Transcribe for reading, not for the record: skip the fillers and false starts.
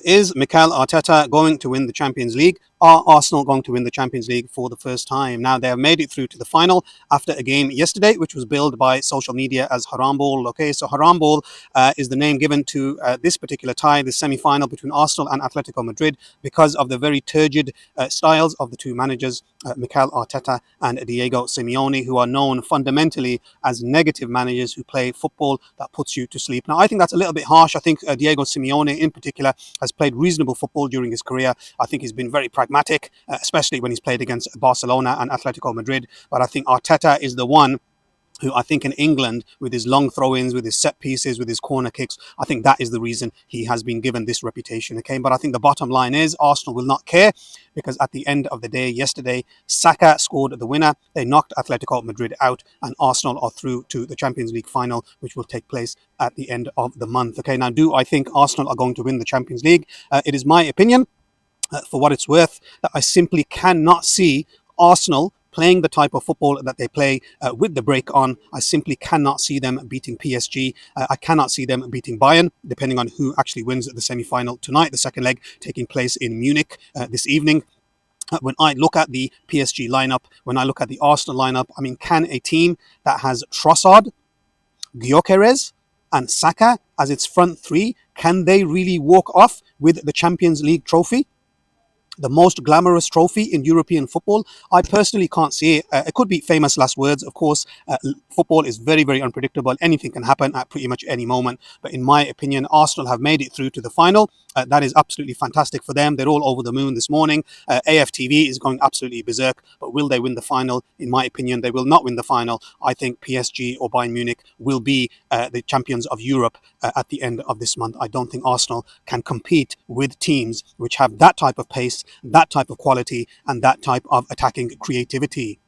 Is Mikel Arteta going to win the Champions League? Are Arsenal going to win the Champions League for the first time? Now, they have made it through to the final after a game yesterday, which was billed by social media as Haram Ball. Okay, so Haram Ball is the name given to this particular tie, the semi final between Arsenal and Atletico Madrid, because of the very turgid styles of the two managers, Mikel Arteta and Diego Simeone, who are known fundamentally as negative managers who play football that puts you to sleep. Now, I think that's a little bit harsh. I think Diego Simeone, in particular, has played reasonable football during his career. I think he's been very pragmatic, especially when he's played against Barcelona and Atletico Madrid. But I think Arteta is the one who, I think, in England, with his long throw-ins, with his set pieces, with his corner kicks, I think that is the reason he has been given this reputation. Okay, but I think the bottom line is Arsenal will not care, because at the end of the day, yesterday, Saka scored the winner. They knocked Atletico Madrid out, and Arsenal are through to the Champions League final, which will take place at the end of the month. Okay, now, do I think Arsenal are going to win the Champions League? It is my opinion, for what it's worth, that I simply cannot see Arsenal playing the type of football that they play with the break on. I simply cannot see them beating PSG. I cannot see them beating Bayern, depending on who actually wins the semi-final tonight, the second leg taking place in Munich this evening. When I look at the PSG lineup, when I look at the Arsenal lineup, I mean, can a team that has Trossard, Gyökeres, and Saka as its front three, can they really walk off with the Champions League trophy? The most glamorous trophy in European football? I personally can't see it. It could be famous last words, of course. Football is very, very unpredictable. Anything can happen at pretty much any moment. But in my opinion, Arsenal have made it through to the final. That is absolutely fantastic for them. They're all over the moon this morning. AFTV is going absolutely berserk. But will they win the final? In my opinion, they will not win the final. I think PSG or Bayern Munich will be the champions of Europe at the end of this month. I don't think Arsenal can compete with teams which have that type of pace, that type of quality, and that type of attacking creativity.